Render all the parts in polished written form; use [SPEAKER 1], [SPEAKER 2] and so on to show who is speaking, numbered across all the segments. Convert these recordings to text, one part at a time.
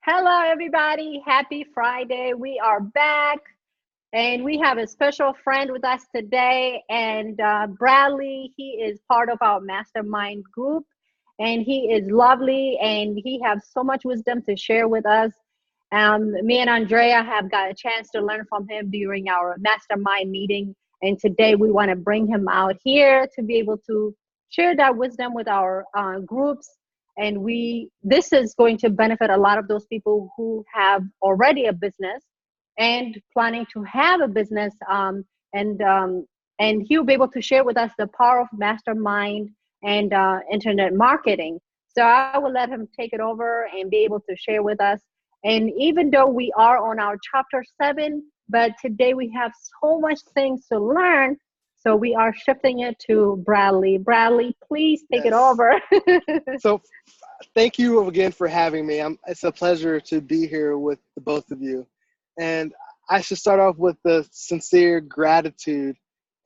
[SPEAKER 1] Hello, everybody. Happy Friday. We are back and we have a special friend with us today. And Bradley, he is part of our mastermind group and he is lovely and he has so much wisdom to share with us. Me and Andrea have got a chance to learn from him during our mastermind meeting. And today we want to bring him out here to be able to share that wisdom with our groups, and we this is going to benefit a lot of those people who have already a business and planning to have a business, and and he'll be able to share with us the power of mastermind and internet marketing. So I will let him take it over and be able to share with us. And even though we are on our chapter 7, but today we have so much things to learn, so we are shifting it to Bradley. Bradley, please take it
[SPEAKER 2] Yes.
[SPEAKER 1] over.
[SPEAKER 2] So thank you again for having me. It's a pleasure to be here with the both of you. And I should start off with the sincere gratitude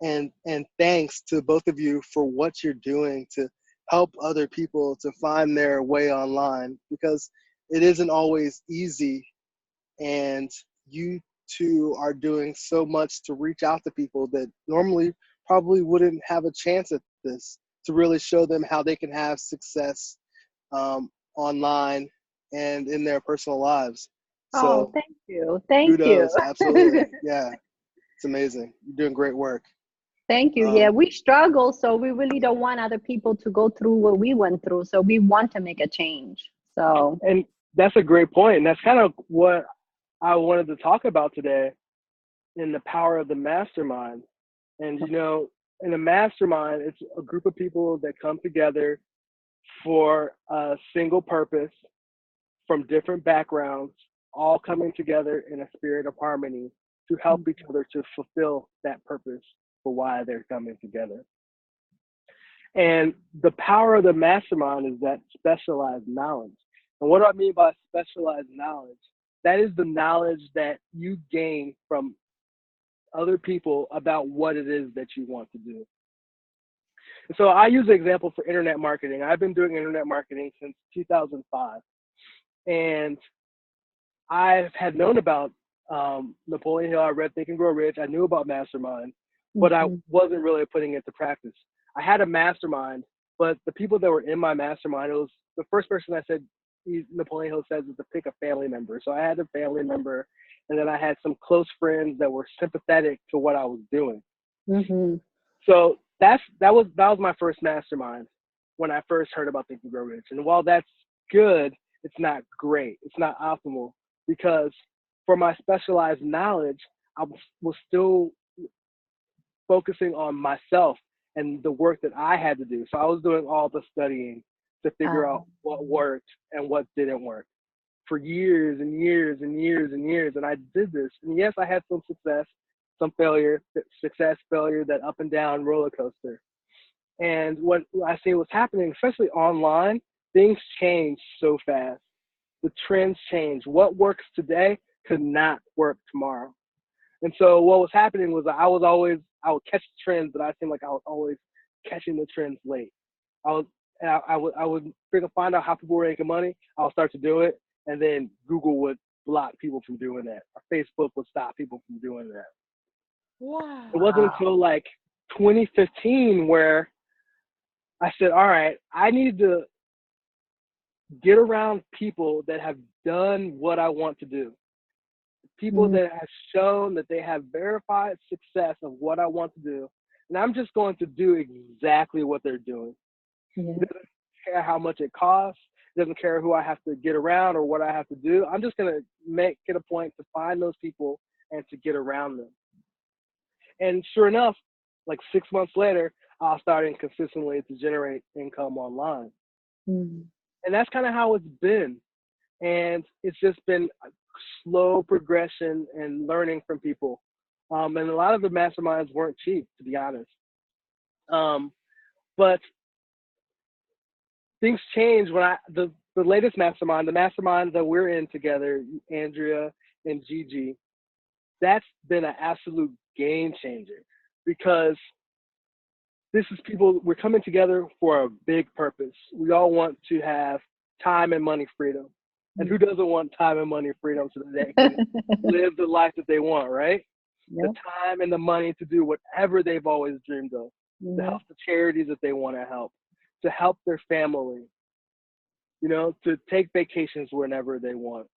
[SPEAKER 2] and thanks to both of you for what you're doing to help other people to find their way online, because it isn't always easy, and you two are doing so much to reach out to people that normally probably wouldn't have a chance at this, to really show them how they can have success online and in their personal lives.
[SPEAKER 1] Oh,
[SPEAKER 2] So
[SPEAKER 1] thank you. Thank you.
[SPEAKER 2] kudos, absolutely. Yeah, it's amazing. You're doing great work.
[SPEAKER 1] Thank you. Yeah,
[SPEAKER 2] Um,
[SPEAKER 1] we struggle, so we really don't want other people to go through what we went through. So we want to make a change. So,
[SPEAKER 3] And that's a great point. And that's kind of what I wanted to talk about today in the power of the mastermind. And, in a mastermind, it's a group of people that come together for a single purpose from different backgrounds, all coming together in a spirit of harmony to help each other to fulfill that purpose for why they're coming together. And the power of the mastermind is that specialized knowledge. And what do I mean by specialized knowledge? That is the knowledge that you gain from other people about what it is that you want to do. And so I use the example for internet marketing. I've been doing internet marketing since 2005. And I had known about Napoleon Hill. I read Think and Grow Rich. I knew about Mastermind, but I
[SPEAKER 1] mhm.
[SPEAKER 3] wasn't really putting it to practice. I had a mastermind, but the people that were in my mastermind, it was the first person I said, Napoleon Hill says, is to pick a family member. So I had a family member, and then I had some close friends that were sympathetic to what I was doing.
[SPEAKER 1] Mhm.
[SPEAKER 3] So that was my first mastermind when I first heard about Think and Grow Rich. And while that's good, it's not great. It's not optimal, because for my specialized knowledge, was still focusing on myself and the work that I had to do. So I was doing all the studying to figure out
[SPEAKER 1] Um,
[SPEAKER 3] what worked and what didn't work for years and years and years and years. And I did this. And yes, I had some success, some failure, success, failure, that up and down roller coaster. And what I see was happening, especially online, things change so fast. The trends change. What works today could not work tomorrow. And so what was happening was I would catch the trends, but I seemed like I was always catching the trends late. I was I would figure find out how people were making money. I'll start to do it, and then Google would block people from doing that, or Facebook would stop people from doing that. It wasn't
[SPEAKER 1] wow.
[SPEAKER 3] until like 2015 where I said, all right, I need to get around people that have done what I want to do. People
[SPEAKER 1] Mm,
[SPEAKER 3] that have shown that they have verified success of what I want to do. And I'm just going to do exactly what they're doing.
[SPEAKER 1] yeah.
[SPEAKER 3] It doesn't care how much it costs. It doesn't care who I have to get around or what I have to do. I'm just going to make it a point to find those people and to get around them. And sure enough, like 6 months later, I was starting consistently to generate income online.
[SPEAKER 1] Mm,
[SPEAKER 3] And that's kind of how it's been. And it's just been a slow progression and learning from people. And a lot of the masterminds weren't cheap, to be honest. Um, but things changed when the latest mastermind, the mastermind that we're in together, Andrea and Gigi, that's been an absolute game changer, because this is people, we're coming together for a big purpose. We all want to have time and money freedom. And who doesn't want time and money freedom so that they can live the life that they want, right? The
[SPEAKER 1] Yep.
[SPEAKER 3] time and the money to do whatever they've always dreamed of, to help the charities that they want to help their family, to take vacations whenever they want,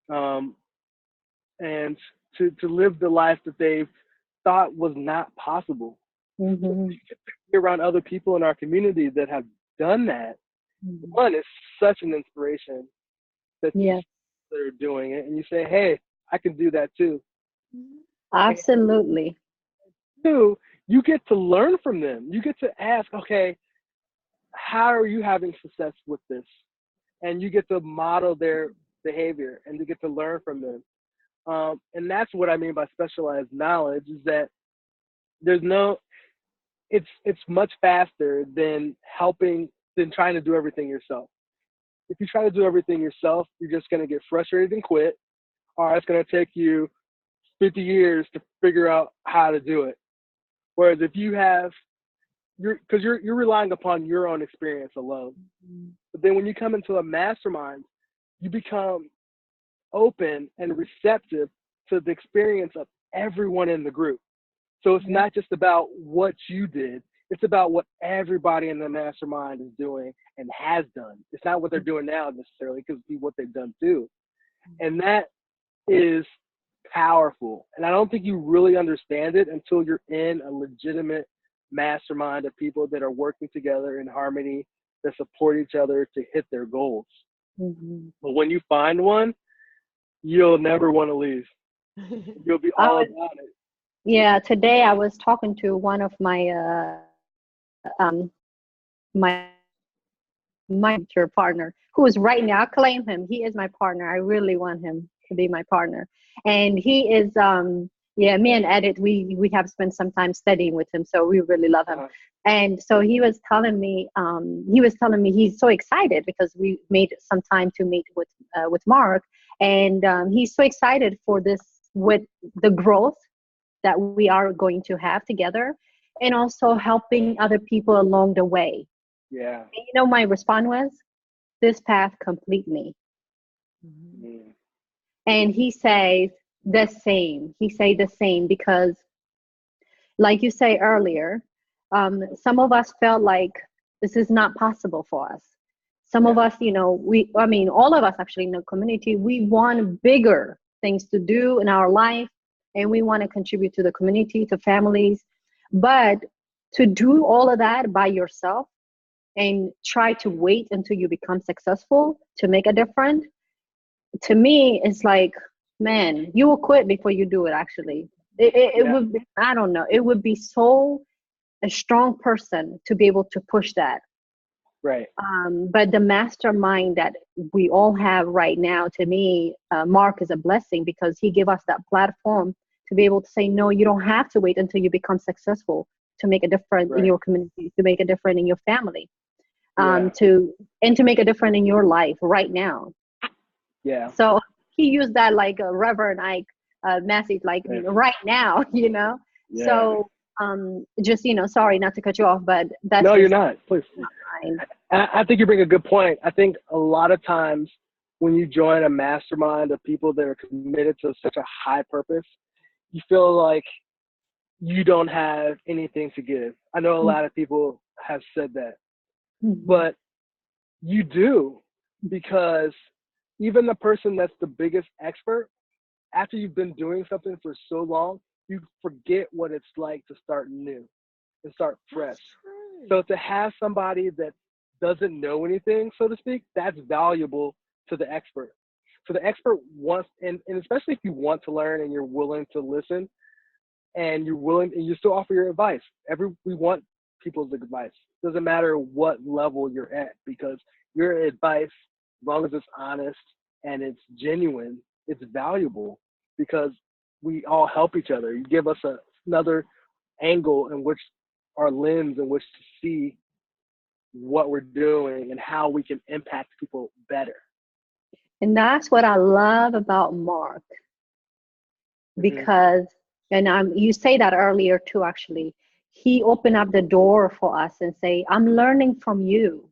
[SPEAKER 3] and to live the life that they've thought was not possible.
[SPEAKER 1] Mm-hmm.
[SPEAKER 3] Be around other people in our community that have done that.
[SPEAKER 1] Mm-hmm.
[SPEAKER 3] One, is such an inspiration that
[SPEAKER 1] Yeah,
[SPEAKER 3] they're doing it, and you say, "Hey, I can do that too."
[SPEAKER 1] absolutely.
[SPEAKER 3] Two, you get to learn from them. You get to ask, "Okay, how are you having success with this?" And you get to model their behavior, and you get to learn from them. And that's what I mean by specialized knowledge, is that there's no, it's much faster than trying to do everything yourself. If you try to do everything yourself, you're just going to get frustrated and quit, or it's going to take you 50 years to figure out how to do it. Whereas if you're relying upon your own experience alone. But then when you come into a mastermind, you become open and receptive to the experience of everyone in the group. So it's not just about what you did, it's about what everybody in the mastermind is doing and has done. It's not what they're doing now necessarily, because it's what they've done too. And that is powerful. And I don't think you really understand it until you're in a legitimate mastermind of people that are working together in harmony, that support each other to hit their goals.
[SPEAKER 1] Mm-hmm.
[SPEAKER 3] But when you find one, you'll never want to leave. You'll be all about it.
[SPEAKER 1] Yeah, today I was talking to one of my my mentor partner, who is right now, I claim him. He is my partner. I really want him to be my partner. And he is yeah, me and Edith, we have spent some time studying with him, so we really love him. And so he was telling me he's so excited because we made some time to meet with Mark, and he's so excited for this, with the growth that we are going to have together, and also helping other people along the way.
[SPEAKER 3] Yeah.
[SPEAKER 1] And you know, my response was, "This path complete me."
[SPEAKER 3] Mm.
[SPEAKER 1] And he says the same. He say the same because, like you say earlier, some of us felt like this is not possible for us. Some of us, all of us actually in the community, we want bigger things to do in our life, and we want to contribute to the community, to families. But to do all of that by yourself and try to wait until you become successful to make a difference, to me, it's like, man, you will quit before you do it, actually. It would be, I don't know, it would be so a strong person to be able to push that.
[SPEAKER 3] Right.
[SPEAKER 1] But the mastermind that we all have right now, to me, Mark is a blessing, because he gave us that platform to be able to say, no, you don't have to wait until you become successful to make a difference in your community, to make a difference in your family, to make a difference in your life right now.
[SPEAKER 3] Yeah.
[SPEAKER 1] So he used that like a Reverend Ike message, like right now, Yeah. So just, sorry not to cut you off, but that's
[SPEAKER 3] no, you're not. Please.
[SPEAKER 1] Fine.
[SPEAKER 3] I think you bring a good point. I think a lot of times when you join a mastermind of people that are committed to such a high purpose, you feel like you don't have anything to give. I know a lot of people have said that, but you do, because even the person that's the biggest expert, after you've been doing something for so long, you forget what it's like to start new and start fresh. So to have somebody that doesn't know anything, so to speak, that's valuable to the expert. So the expert wants, and especially if you want to learn and you're willing to listen, and you're willing, and you still offer your advice. We want people's advice. Doesn't matter what level you're at, because your advice, as long as it's honest and it's genuine, it's valuable, because we all help each other. You give us another angle in which, our lens in which to see what we're doing and how we can impact people better.
[SPEAKER 1] And that's what I love about Mark, because, and you say that earlier too, actually, he opened up the door for us and say, I'm learning from you.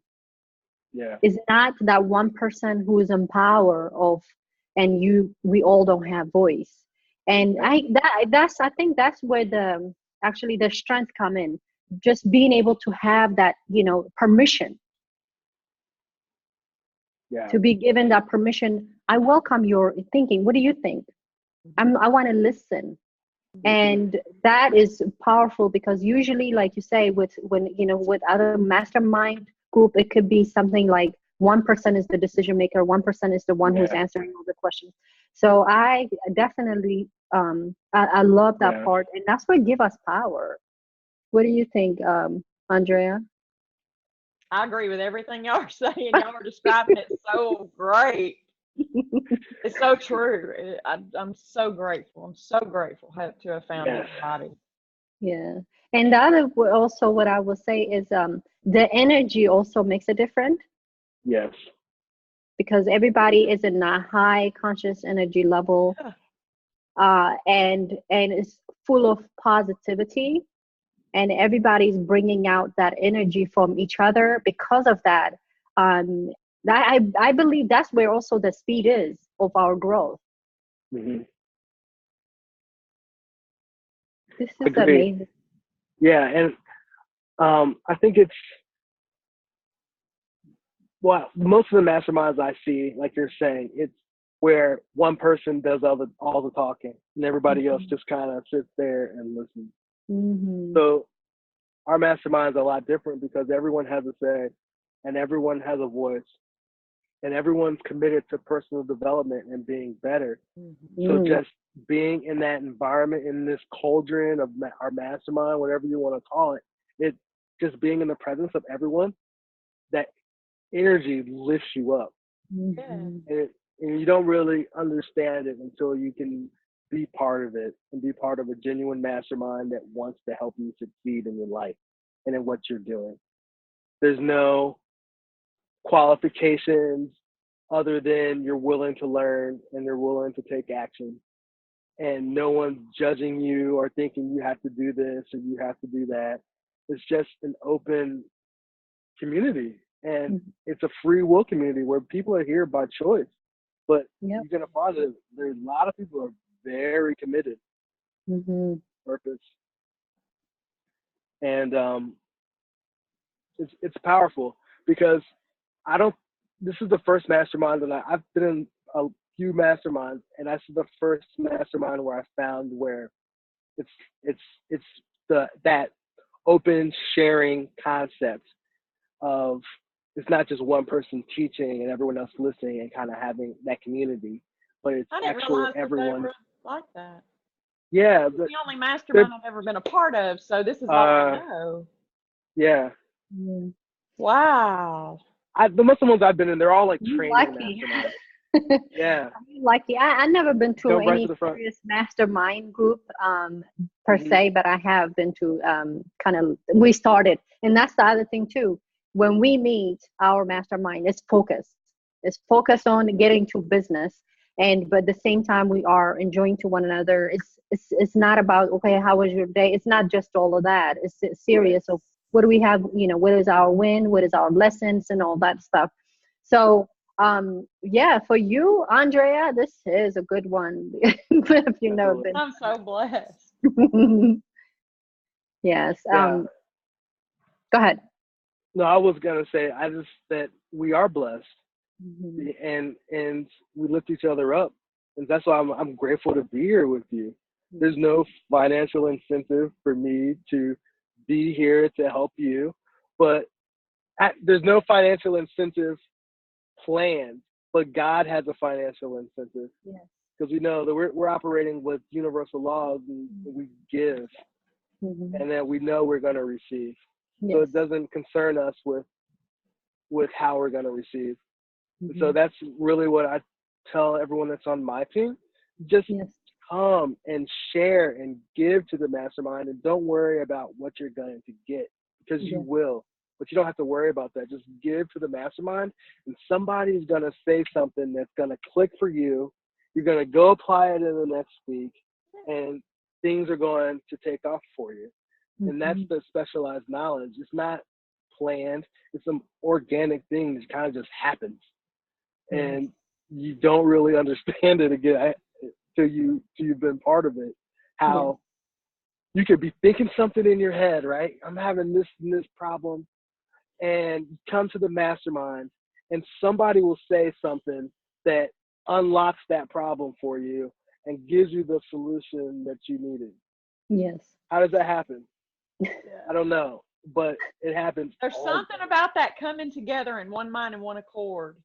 [SPEAKER 3] Yeah.
[SPEAKER 1] It's not that one person who is in power of, and we all don't have voice. And
[SPEAKER 3] Yeah.
[SPEAKER 1] I think that's where the actually the strength come in. Just being able to have that, permission,
[SPEAKER 3] Yeah.
[SPEAKER 1] to be given that permission. I welcome your thinking. What do you think? I want to listen. And that is powerful, because usually, like you say, with other mastermind group, it could be something like one person is the decision maker, one person is the one who's
[SPEAKER 3] Yeah.
[SPEAKER 1] answering all the questions. So I definitely, I love that
[SPEAKER 3] Yeah.
[SPEAKER 1] part, and that's what give us power. What do you think, Andrea?
[SPEAKER 4] I agree with everything y'all are saying. Y'all are describing it so great. It's so true. I'm so grateful. I'm so grateful to have found
[SPEAKER 3] Yes.
[SPEAKER 4] everybody.
[SPEAKER 1] Yeah. And the other also, what I will say is, the energy also makes a difference,
[SPEAKER 3] Yes.
[SPEAKER 1] because everybody is in a high conscious energy level,
[SPEAKER 4] Yeah.
[SPEAKER 1] and it's full of positivity, and everybody's bringing out that energy from each other. Because of that, um, I believe that's where also the speed is of our growth.
[SPEAKER 3] Hmm.
[SPEAKER 1] This is
[SPEAKER 3] Agreed.
[SPEAKER 1] amazing.
[SPEAKER 3] Yeah, and I think it's well, most of the masterminds I see, like you're saying, it's where one person does all the talking, and everybody else just kind of sits there and listens.
[SPEAKER 1] Mm-hmm.
[SPEAKER 3] So our mastermind's a lot different because everyone has a say, and everyone has a voice, and everyone's committed to personal development and being better. So
[SPEAKER 1] Mm.
[SPEAKER 3] just being in that environment, in this cauldron of our mastermind, whatever you want to call it, it just being in the presence of everyone, that energy lifts you up,
[SPEAKER 4] Yeah.
[SPEAKER 1] Mhm.
[SPEAKER 3] and you don't really understand it until you can be part of it and be part of a genuine mastermind that wants to help you succeed in your life and in what you're doing. There's no qualifications other than you're willing to learn and you're willing to take action, and no one's judging you or thinking you have to do this or you have to do that. It's just an open community, and
[SPEAKER 1] Mhm.
[SPEAKER 3] it's a free will community where people are here by choice. But
[SPEAKER 1] Yep.
[SPEAKER 3] you're gonna find that there's a lot of people who are very committed
[SPEAKER 1] Mm-hmm.
[SPEAKER 3] to purpose, and it's powerful because I don't. This is the first mastermind that I've been in a few masterminds, and that's the first mastermind where I found where it's it's it's that open sharing concept of it's not just one person teaching and everyone else listening and kind of having that community, but it's
[SPEAKER 4] I didn't
[SPEAKER 3] actual
[SPEAKER 4] realize that they
[SPEAKER 3] everyone.
[SPEAKER 4] were like that.
[SPEAKER 3] Yeah,
[SPEAKER 4] This is the only
[SPEAKER 3] they're,
[SPEAKER 4] mastermind I've ever been a part of, so this is all I know.
[SPEAKER 3] yeah.
[SPEAKER 1] Mm.
[SPEAKER 4] Wow.
[SPEAKER 3] The Muslim ones I've been in, they're all like
[SPEAKER 1] You
[SPEAKER 3] training
[SPEAKER 1] lucky.
[SPEAKER 3] masterminds. Yeah,
[SPEAKER 1] You lucky. I never been to
[SPEAKER 3] come right to
[SPEAKER 1] any
[SPEAKER 3] the front.
[SPEAKER 1] serious mastermind group, per
[SPEAKER 3] Hmm.
[SPEAKER 1] se, but I have been to, kind of, we started, and that's the other thing too. When we meet, our mastermind is focused. It's focused on getting to business, and but at the same time we are enjoying to one another. It's not about, okay, how was your day? It's not just all of that. It's serious of what do we have, what is our win, what is our lessons, and all that stuff. So, yeah, for you, Andrea, this is a good one. If you know
[SPEAKER 3] Absolutely.
[SPEAKER 1] been.
[SPEAKER 4] I'm so blessed.
[SPEAKER 1] Yes.
[SPEAKER 3] Yeah.
[SPEAKER 1] Go ahead.
[SPEAKER 3] No, I was gonna say I just that we are blessed,
[SPEAKER 1] Mhm.
[SPEAKER 3] and we lift each other up, and that's why I'm grateful to be here with you. There's no financial incentive for me to be here to help you, but there's no financial incentive planned, but God has a financial incentive
[SPEAKER 1] Yes.
[SPEAKER 3] because we know that we're operating with universal laws and we give,
[SPEAKER 1] Mhm.
[SPEAKER 3] and that we know we're going to receive. So
[SPEAKER 1] Yes.
[SPEAKER 3] it doesn't concern us with how we're going to receive. So
[SPEAKER 1] Mhm.
[SPEAKER 3] that's really what I tell everyone that's on my team. Just
[SPEAKER 1] Yes.
[SPEAKER 3] come and share and give to the mastermind, and don't worry about what you're going to get because you
[SPEAKER 1] Yes.
[SPEAKER 3] will. But you don't have to worry about that. Just give to the mastermind, and somebody's going to say something that's going to click for you. You're going to go apply it in the next week, and things are going to take off for you. And that's
[SPEAKER 1] Mhm.
[SPEAKER 3] the specialized knowledge. It's not planned. It's some organic thing that kind of just happens,
[SPEAKER 1] Yes.
[SPEAKER 3] and you don't really understand it again till you've been part of it. How you could be thinking something in your head, right? I'm having this and this problem, and you come to the mastermind, and somebody will say something that unlocks that problem for you and gives you the solution that you needed.
[SPEAKER 1] Yes.
[SPEAKER 3] How does that happen? I don't know, but it happens.
[SPEAKER 4] There's
[SPEAKER 3] all
[SPEAKER 4] something about that coming together in one mind and one accord.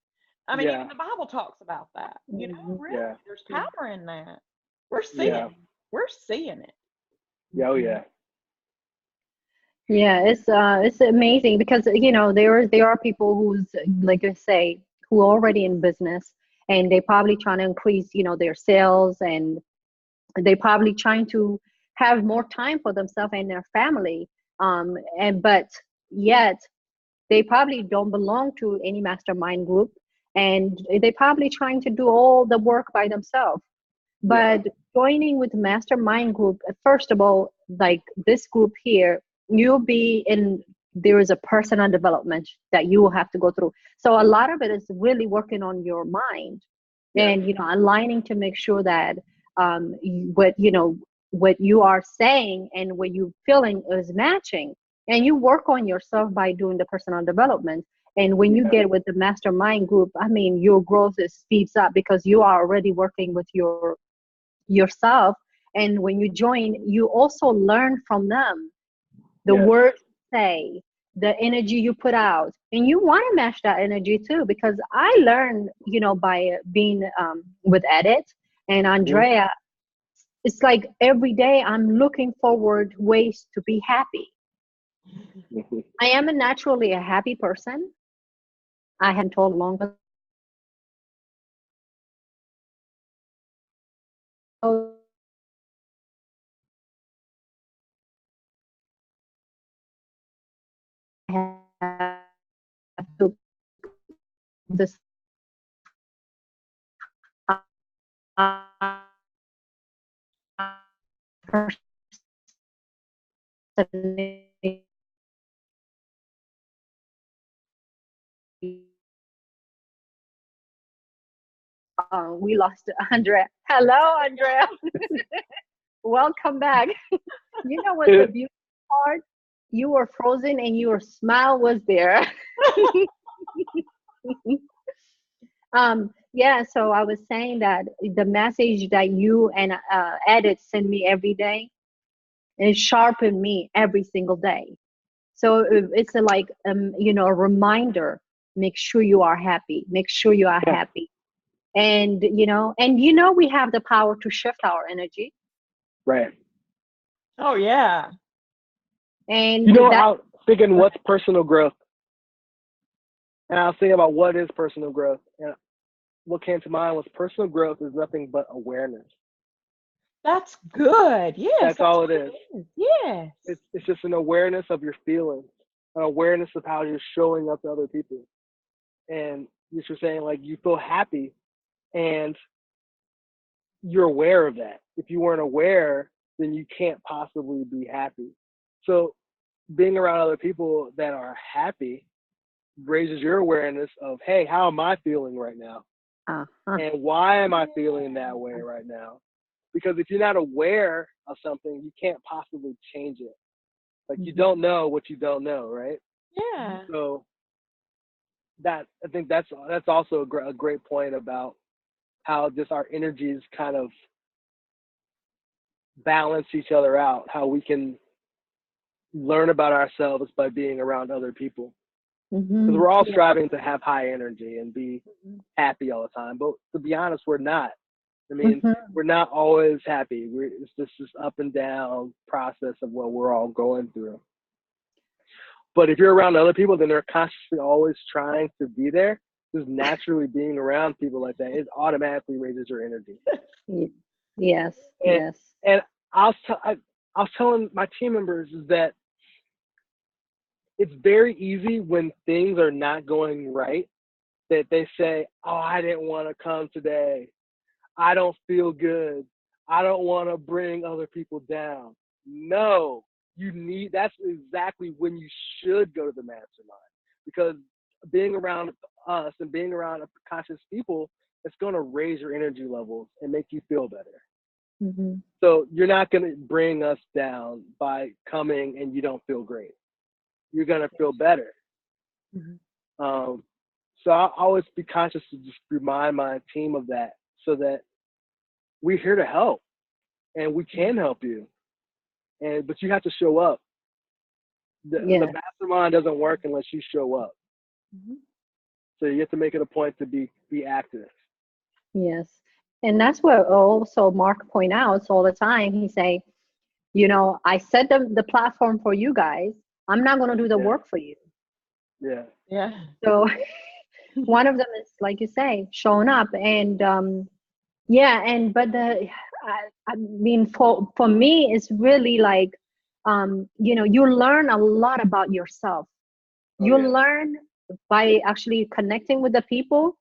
[SPEAKER 4] I mean,
[SPEAKER 3] Yeah.
[SPEAKER 4] even the Bible talks about that. You know,
[SPEAKER 1] Mhm.
[SPEAKER 4] really,
[SPEAKER 3] Yeah.
[SPEAKER 4] there's power in that. We're seeing
[SPEAKER 3] Yeah.
[SPEAKER 4] it. We're seeing it.
[SPEAKER 3] Yeah, oh yeah.
[SPEAKER 1] Yeah, it's amazing because there are people who's, like I say, who are already in business, and they probably trying to increase their sales, and they probably trying to have more time for themselves and their family, and but yet they probably don't belong to any mastermind group, and they probably trying to do all the work by themselves.
[SPEAKER 3] Yeah.
[SPEAKER 1] But joining with mastermind group, first of all, like this group here, you'll be in, there is a personal development that you will have to go through. So a lot of it is really working on your mind,
[SPEAKER 3] Yeah.
[SPEAKER 1] and aligning to make sure that what you are saying and what you feeling is matching. And you work on yourself by doing the personal development. And when you
[SPEAKER 3] Yeah.
[SPEAKER 1] get with the mastermind group, I mean, your growth is speeds up because you are already working with yourself. And when you join, you also learn from them the
[SPEAKER 3] Yes.
[SPEAKER 1] words you say, the energy you put out, and you want to match that energy too. Because I learned, by being with Edit and Andrea, it's like every day I'm looking forward ways to be happy.
[SPEAKER 3] Mhm.
[SPEAKER 1] I am naturally a happy person. I hadn't told long ago I have to this person, we lost Andrea. Hello, Andrea. Welcome back. You know what's the beautiful part? You were frozen and your smile was there. Yeah, so I was saying that the message that you and Edit send me every day, it sharpened me every single day. So it's like a reminder. Make sure you are happy. Make sure you are
[SPEAKER 3] Yeah.
[SPEAKER 1] happy. And we have the power to shift our energy.
[SPEAKER 3] Right.
[SPEAKER 4] Oh yeah.
[SPEAKER 1] And
[SPEAKER 3] You know,
[SPEAKER 1] that
[SPEAKER 3] I was thinking what's personal growth, and I was thinking about what is personal growth, and what came to mind was personal growth is nothing but awareness.
[SPEAKER 4] That's good. Yes,
[SPEAKER 3] That's all it
[SPEAKER 4] what
[SPEAKER 3] is.
[SPEAKER 4] Yes.
[SPEAKER 3] It's just an awareness of your feelings, an awareness of how you're showing up to other people. And you're saying like you feel happy, and you're aware of that. If you weren't aware, then you can't possibly be happy. So being around other people that are happy raises your awareness of, hey, how am I feeling right now?
[SPEAKER 1] uh-huh.
[SPEAKER 3] And why am I feeling that way right now? Because if you're not aware of something, you can't possibly change it. Like you don't know what you don't know, right?
[SPEAKER 4] Yeah.
[SPEAKER 3] So that I think that's also a great point about how just our energies kind of balance each other out. How we can learn about ourselves by being around other people. Because we're all
[SPEAKER 1] Yeah.
[SPEAKER 3] striving to have high energy and be happy all the time. But to be honest, we're not. I mean, we're not always happy. It's just this up and down process of what we're all going through. But if you're around other people, then they're consciously always trying to be there. Just naturally being around people like that, it automatically raises your energy.
[SPEAKER 1] Yes.
[SPEAKER 3] And,
[SPEAKER 1] Yes.
[SPEAKER 3] and I was telling my team members is that it's very easy when things are not going right that they say, oh, I didn't want to come today. I don't feel good. I don't want to bring other people down. No, that's exactly when you should go to the mastermind, because being around us and being around conscious people, it's going to raise your energy levels and make you feel better.
[SPEAKER 1] Mm-hmm.
[SPEAKER 3] So you're not going to bring us down by coming and you don't feel great. You're going to feel better.
[SPEAKER 1] Mm-hmm.
[SPEAKER 3] So I always be conscious to just remind my team of that, so that we're here to help and we can help you. But you have to show up. The mastermind doesn't work unless you show up.
[SPEAKER 1] Mm-hmm.
[SPEAKER 3] So you have to make it a point to be active.
[SPEAKER 1] Yes. And that's what also Mark point out all the time. He say, I set the platform for you guys. I'm not going to do the work for you.
[SPEAKER 3] Yeah.
[SPEAKER 4] Yeah.
[SPEAKER 1] So one of them is, like you say, showing up. And I mean, for me, it's really like, you learn a lot about yourself. You learn by actually connecting with the people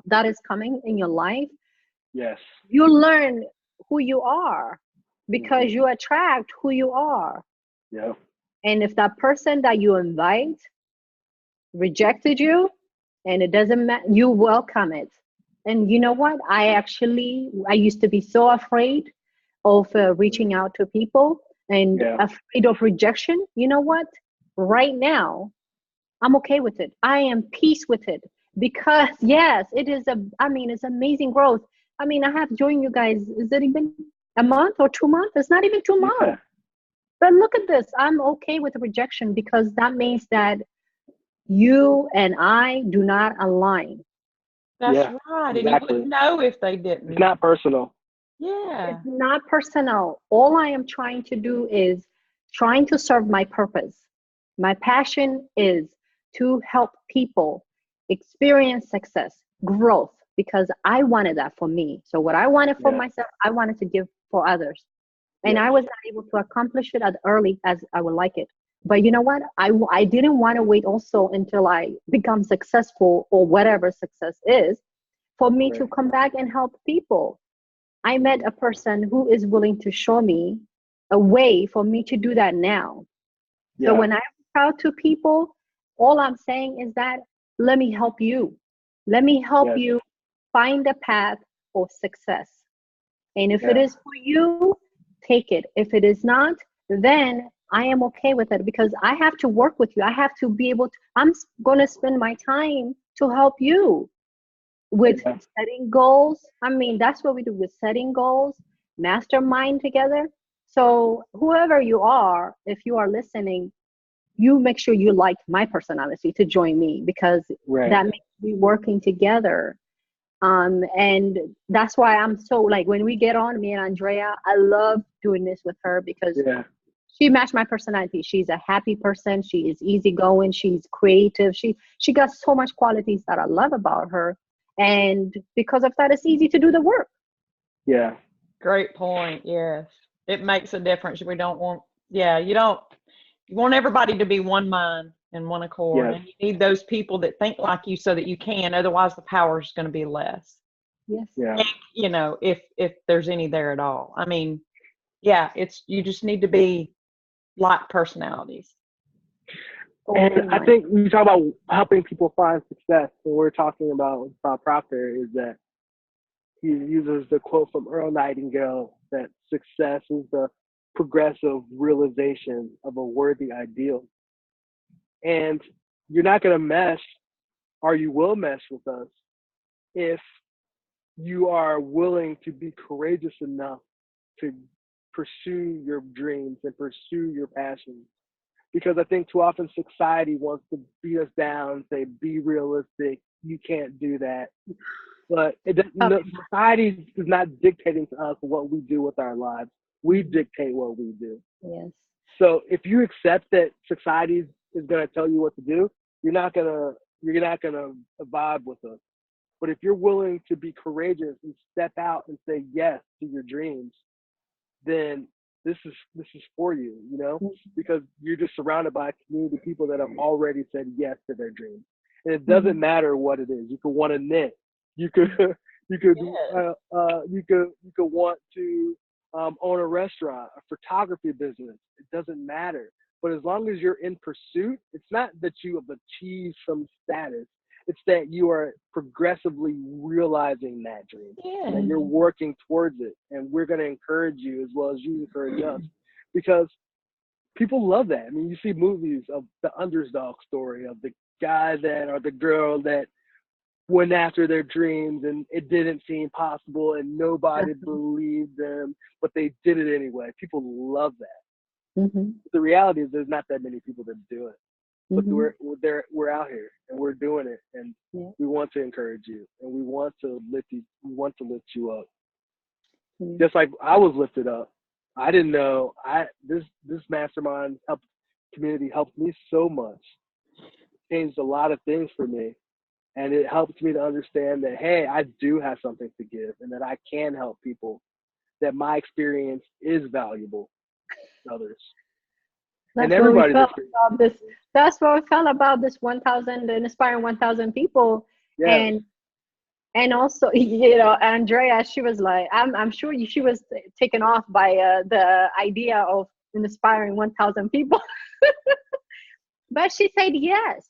[SPEAKER 1] that is coming in your life.
[SPEAKER 3] Yes.
[SPEAKER 1] You learn who you are because you attract who you are.
[SPEAKER 3] Yeah.
[SPEAKER 1] And if that person that you invite rejected you, and it doesn't matter, you welcome it. And you know what? I used to be so afraid of reaching out to people and afraid of rejection. You know what? Right now, I'm okay with it. I am peace with it, because yes, it's amazing growth. I mean, I have joined you guys. Is it even a month or 2 months? It's not even 2 months.
[SPEAKER 3] Yeah.
[SPEAKER 1] But look at this. I'm okay with the rejection, because that means that you and I do not align.
[SPEAKER 4] That's right.
[SPEAKER 3] Exactly.
[SPEAKER 4] And you wouldn't know if they didn't.
[SPEAKER 3] It's not personal.
[SPEAKER 4] Yeah.
[SPEAKER 1] It's not personal. All I am trying to do is trying to serve my purpose. My passion is to help people experience success, growth, because I wanted that for me. So what I wanted for myself, I wanted to give for others. And I was not able to accomplish it as early as I would like it. But you know what? I didn't want to wait also until I become successful, or whatever success is, for me to come back and help people. I met a person who is willing to show me a way for me to do that now.
[SPEAKER 3] Yeah.
[SPEAKER 1] So when I reach out to people, all I'm saying is that, let me help you. Let me help you find a path of success. And if it is for you, take it. If it is not, then I am okay with it, because I have to work with you. I have to be able to, I'm going to spend my time to help you with setting goals. I mean, that's what we do with setting goals, mastermind together. So whoever you are, if you are listening, you make sure you like my personality to join me, because that makes me working together. And that's why I'm so, like, when we get on, me and Andrea, I love doing this with her, because she matched my personality. She's a happy person. She is easygoing. She's creative. She got so much qualities that I love about her. And because of that, it's easy to do the work.
[SPEAKER 3] Yeah.
[SPEAKER 4] Great point. Yes. It makes a difference. We don't want, you want everybody to be one mind and one accord. And you need those people that think like you, so that you can. Otherwise, the power is going to be less.
[SPEAKER 1] Yes.
[SPEAKER 3] Yeah.
[SPEAKER 4] And, if there's any there at all. I mean, you just need to be like personalities.
[SPEAKER 3] And I think when you talk about helping people find success, when we're talking about Bob Proctor, is that he uses the quote from Earl Nightingale that success is the progressive realization of a worthy ideal. And you're not going to mesh, or you will mesh with us, if you are willing to be courageous enough to pursue your dreams and pursue your passions. Because I think too often society wants to beat us down and say, be realistic, you can't do that. But society is not dictating to us what we do with our lives. We dictate what we do.
[SPEAKER 1] Yes.
[SPEAKER 3] So if you accept that society is going to tell you what to do, you're not gonna vibe with us. But if you're willing to be courageous and step out and say yes to your dreams, then this is for you, because you're just surrounded by a community of people that have already said yes to their dreams. And it doesn't matter what it is. You could want to knit. You could want to own a restaurant, a photography business. It doesn't matter. But as long as you're in pursuit, it's not that you have achieved some status. It's that you are progressively realizing that dream, and that you're working towards it. And we're going to encourage you as well as you encourage us, because people love that. I mean, you see movies of the underdog story of the guy that or the girl that went after their dreams and it didn't seem possible and nobody believed them, but they did it anyway. People love that.
[SPEAKER 1] Mm-hmm.
[SPEAKER 3] The reality is there's not that many people that do it, but
[SPEAKER 1] Mm-hmm.
[SPEAKER 3] we're out here and we're doing it, and
[SPEAKER 1] Yeah.
[SPEAKER 3] we want to encourage you, and we want to lift you up,
[SPEAKER 1] Mm-hmm.
[SPEAKER 3] just like I was lifted up. I didn't know this mastermind community helped me so much, changed a lot of things for me. And it helps me to understand that, hey, I do have something to give and that I can help people, that my experience is valuable to others.
[SPEAKER 1] That's
[SPEAKER 3] And
[SPEAKER 1] what we
[SPEAKER 3] everybody's
[SPEAKER 1] felt
[SPEAKER 3] experience.
[SPEAKER 1] about this. That's what we felt about this 1,000, inspiring 1,000 people.
[SPEAKER 3] Yes.
[SPEAKER 1] And also, you know, Andrea, she was like, I'm sure she was taken off by the idea of inspiring 1,000 people. But she said yes.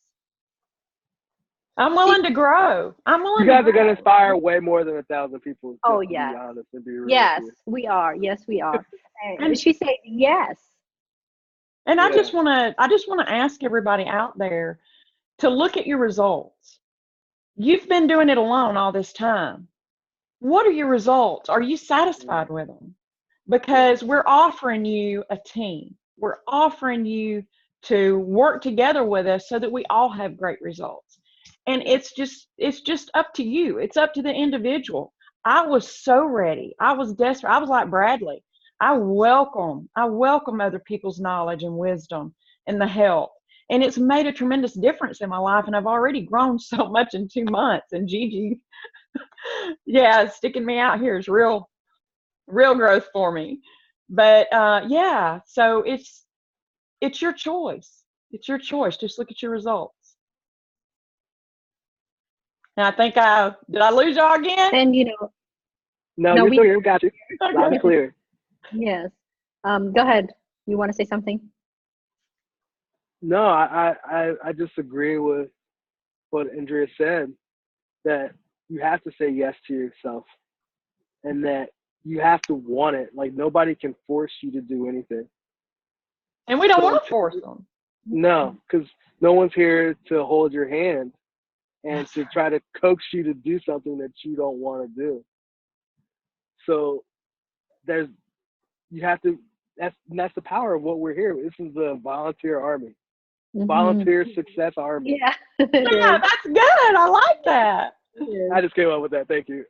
[SPEAKER 4] I'm willing to grow. I'm willing
[SPEAKER 3] You guys
[SPEAKER 4] to
[SPEAKER 3] are going to
[SPEAKER 4] grow.
[SPEAKER 3] inspire way more than 1,000 people.
[SPEAKER 1] Oh,
[SPEAKER 3] Just to
[SPEAKER 1] yeah.
[SPEAKER 3] be honest and be real
[SPEAKER 1] Yes,
[SPEAKER 3] with you.
[SPEAKER 1] we are. Yes, we are. And
[SPEAKER 4] And
[SPEAKER 1] she said yes.
[SPEAKER 4] and I
[SPEAKER 3] Yeah.
[SPEAKER 4] just want to ask everybody out there to look at your results. You've been doing it alone all this time. What are your results? Are you satisfied with them? Because we're offering you a team. We're offering you to work together with us so that we all have great results. And it's just up to you. It's up to the individual. I was so ready. I was desperate. I was like Bradley. I welcome other people's knowledge and wisdom and the help. And it's made a tremendous difference in my life. And I've already grown so much in 2 months. And Gigi, yeah, sticking me out here is real growth for me. But yeah, so it's your choice. It's your choice. Just look at your results. And I think did I lose y'all again?
[SPEAKER 1] And you know,
[SPEAKER 3] No,
[SPEAKER 1] no,
[SPEAKER 3] you're
[SPEAKER 1] we
[SPEAKER 3] still here. We got you. Loud and clear.
[SPEAKER 1] yes. Go ahead. You want to say something?
[SPEAKER 3] No, I just agree with what Andrea said, that you have to say yes to yourself and that you have to want it. Like, nobody can force you to do anything.
[SPEAKER 4] And we don't
[SPEAKER 3] So
[SPEAKER 4] want to force them.
[SPEAKER 3] No, because no one's here to hold your hand and to try to coax you to do something that you don't want to do. So that's the power of what we're here. This is a volunteer army, volunteer success army.
[SPEAKER 1] Yeah.
[SPEAKER 4] Yeah, that's good. I like that.
[SPEAKER 3] I just came up with that. Thank you.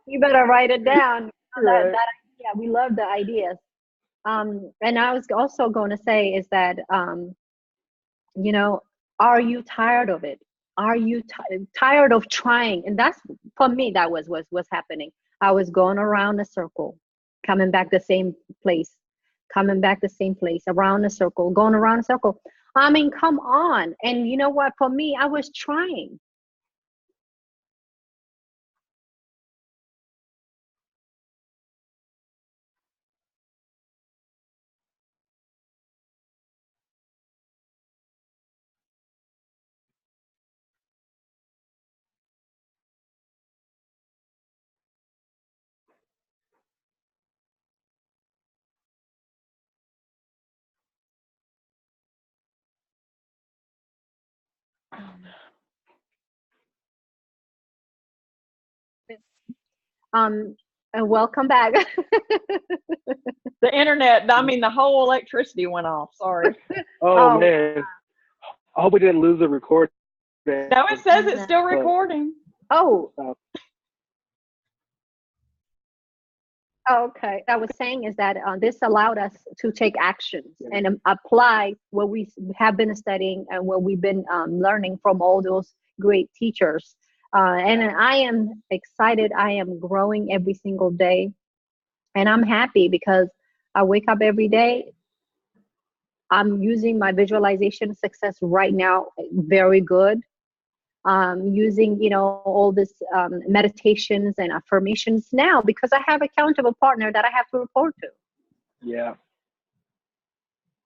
[SPEAKER 1] You better write it down.
[SPEAKER 3] Right.
[SPEAKER 1] Yeah, we love the ideas. And I was also going to say is that, you know, are you tired of it? Are you tired of trying? And that's, for me, that was what's happening. I was going around a circle, coming back the same place, around a circle, going around a circle. I mean, come on. And you know what? For me, I was trying. And welcome back.
[SPEAKER 4] The internet, I mean, the whole electricity went off. Sorry.
[SPEAKER 3] Oh, man. I hope we didn't lose the recording.
[SPEAKER 4] No, it says it's still recording.
[SPEAKER 1] Oh. Okay. I was saying is that this allowed us to take actions and apply what we have been studying and what we've been learning from all those great teachers. And I am excited. I am growing every single day. And I'm happy because I wake up every day. I'm using my visualization success right now very good. using, all this meditations and affirmations now because I have accountable partner that I have to report to.
[SPEAKER 3] Yeah.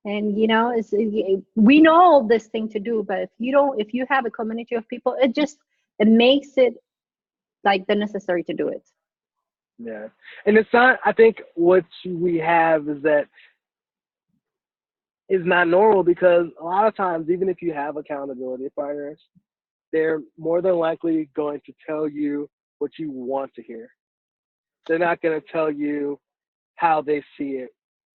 [SPEAKER 1] And we know this thing to do, but if you have a community of people, it makes it like the necessary to do it.
[SPEAKER 3] Yeah. And it's not, I think what we have is that is not normal because a lot of times, even if you have accountability partners, they're more than likely going to tell you what you want to hear. They're not going to tell you how they see it,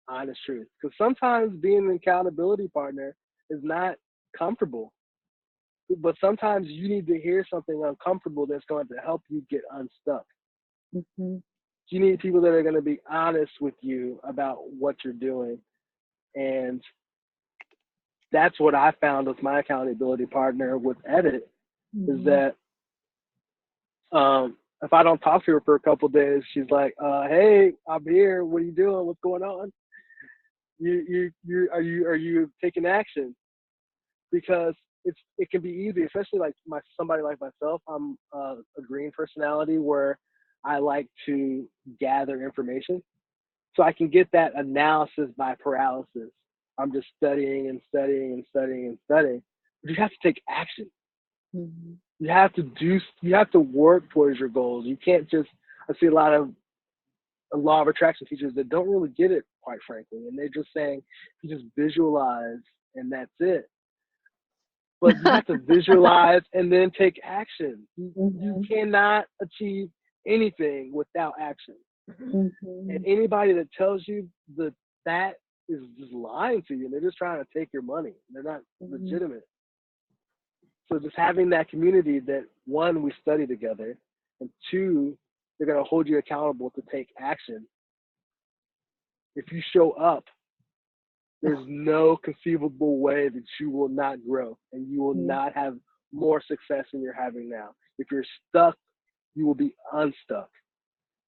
[SPEAKER 3] honest truth. Because sometimes being an accountability partner is not comfortable. But sometimes you need to hear something uncomfortable that's going to help you get unstuck.
[SPEAKER 1] Mm-hmm.
[SPEAKER 3] You need people that are going to be honest with you about what you're doing. And that's what I found with my accountability partner with Edit,
[SPEAKER 1] Mm-hmm.
[SPEAKER 3] is that if I don't talk to her for a couple of days, she's like, "Hey, I'm here. What are you doing? What's going on? Are you taking action?" Because it can be easy, especially like somebody like myself. I'm a green personality where I like to gather information, so I can get that analysis by paralysis. I'm just studying and studying and studying and studying. But you have to take action.
[SPEAKER 1] Mm-hmm.
[SPEAKER 3] You have to work towards your goals. You can't just, I see a law of attraction teachers that don't really get it, quite frankly. And they're just saying, you just visualize and that's it. But you have to visualize and then take action. You cannot achieve anything without action.
[SPEAKER 1] Mm-hmm.
[SPEAKER 3] And anybody that tells you that is just lying to you. They're just trying to take your money. They're not legitimate. So just having that community that, one, we study together, and two, they're going to hold you accountable to take action. If you show up, there's no conceivable way that you will not grow and you will not have more success than you're having now. If you're stuck, you will be unstuck.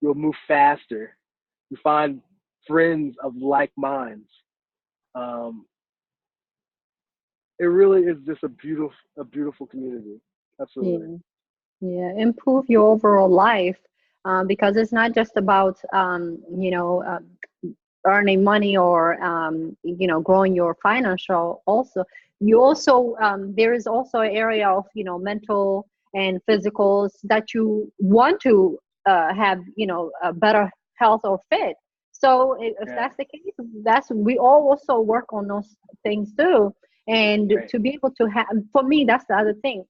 [SPEAKER 3] You'll move faster. You find friends of like minds. It really is just a beautiful community. Absolutely.
[SPEAKER 1] Yeah, improve your overall life because it's not just about earning money or growing your financial. Also, there is also an area of mental and physicals that you want to have a better health or fit. So if that's the case, we all also work on those things too. And to be able to have, for me, that's the other thing.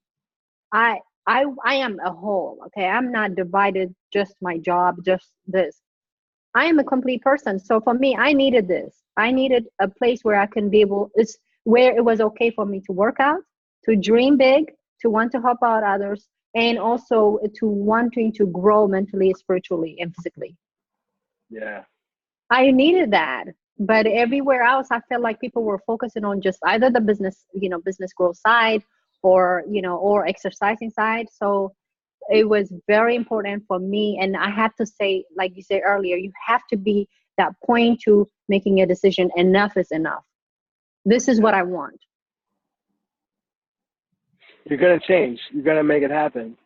[SPEAKER 1] I am a whole. Okay, I'm not divided. Just my job, just this. I am a complete person. So for me, I needed this. I needed a place where I can be able. It's where it was okay for me to work out, to dream big, to want to help out others, and also to wanting to grow mentally, spiritually, and physically.
[SPEAKER 3] Yeah.
[SPEAKER 1] I needed that. But everywhere else, I felt like people were focusing on just either the business growth side or, or exercising side. So it was very important for me. And I have to say, like you said earlier, you have to be that point to making a decision. Enough is enough. This is what I want.
[SPEAKER 3] You're going to change. You're going to make it happen.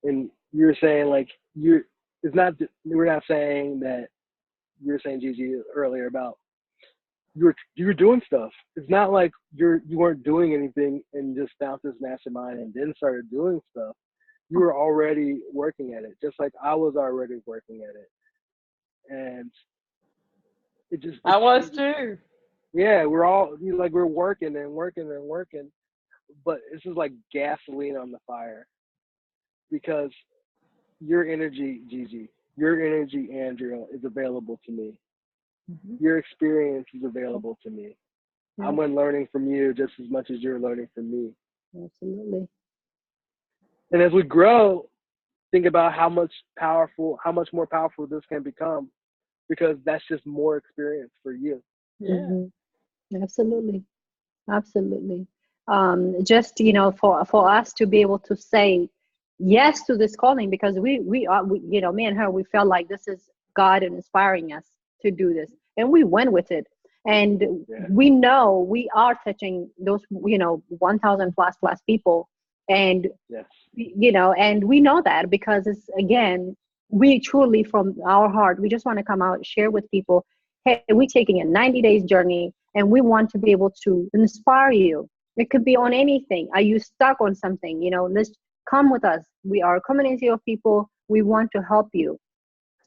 [SPEAKER 3] And you're saying like, we're not saying that, you were saying, Gigi, earlier about you were doing stuff. It's not like you weren't doing anything and just found this mastermind and then started doing stuff. You were already working at it, just like I was already working at it. And
[SPEAKER 4] I was too.
[SPEAKER 3] Yeah, we're working and working and working, but this is like gasoline on the fire because your energy, Gigi, your energy, Andrea, is available to me. Your experience is available to me. I'm learning from you just as much as you're learning from me.
[SPEAKER 1] Absolutely.
[SPEAKER 3] And as we grow, think about how much more powerful this can become, because that's just more experience for you.
[SPEAKER 1] Yeah. Absolutely. Just for us to be able to say yes to this calling, because we me and her, we felt like this is God inspiring us to do this, and we went with it. And we know we are touching those 1,000 plus people And
[SPEAKER 3] Yes.
[SPEAKER 1] and we know that because it's, again, we truly from our heart, we just want to come out, share with people, hey, we're taking a 90 days journey and we want to be able to inspire you. It could be on anything. Are you stuck on something? Let's come with us. We are a community of people. We want to help you.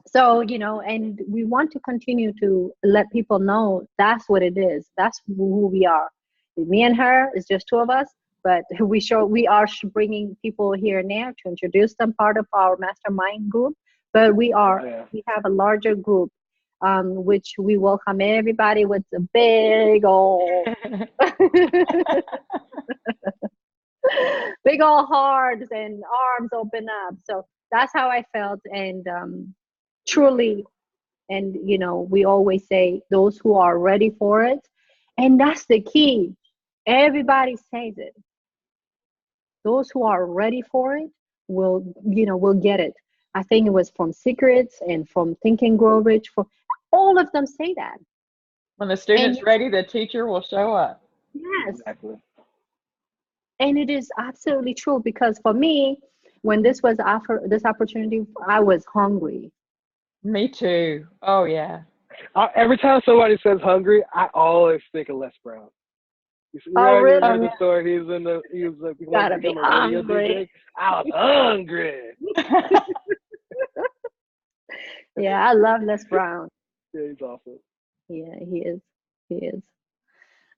[SPEAKER 1] So, and we want to continue to let people know that's what it is. That's who we are. Me and her is just two of us, but we are bringing people here and there to introduce them part of our mastermind group. But we have a larger group, which we welcome everybody with a big old, big old hearts and arms open up. So that's how I felt. And truly, and we always say those who are ready for it, and that's the key. Everybody says it. Those who are ready for it will get it. I think it was from Secrets and from Think and Grow Rich. For all of them say that.
[SPEAKER 4] When the student's ready, the teacher will show up.
[SPEAKER 1] Yes.
[SPEAKER 3] Exactly.
[SPEAKER 1] And it is absolutely true, because for me, when this was this opportunity, I was hungry.
[SPEAKER 4] Me too. Oh yeah.
[SPEAKER 3] Every time somebody says hungry, I always think of Les Brown. You
[SPEAKER 1] Really?
[SPEAKER 3] remember the story? He was like,
[SPEAKER 1] Gotta be hungry.
[SPEAKER 3] I was hungry.
[SPEAKER 1] Yeah, I love Les Brown.
[SPEAKER 3] Yeah, he's awesome.
[SPEAKER 1] Yeah, he is. He is.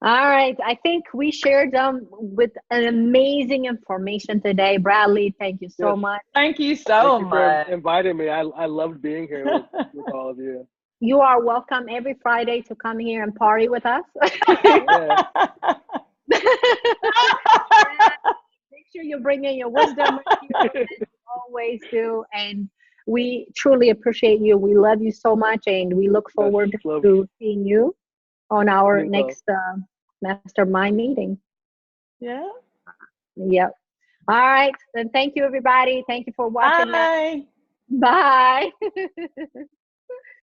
[SPEAKER 1] All right. I think we shared with an amazing information today. Bradley, thank you so much.
[SPEAKER 4] Thank you so
[SPEAKER 3] Thank you
[SPEAKER 4] much
[SPEAKER 3] for inviting me. I loved being here with all of you.
[SPEAKER 1] You are welcome every Friday to come here and party with us.
[SPEAKER 3] Yeah.
[SPEAKER 1] Make sure you bring in your wisdom with you, as you always do. And we truly appreciate you. We love you so much, and we look forward to seeing you on our next mastermind meeting.
[SPEAKER 4] Yeah.
[SPEAKER 1] Yep. All right. Then thank you, everybody. Thank you for watching.
[SPEAKER 4] Bye.
[SPEAKER 1] Bye.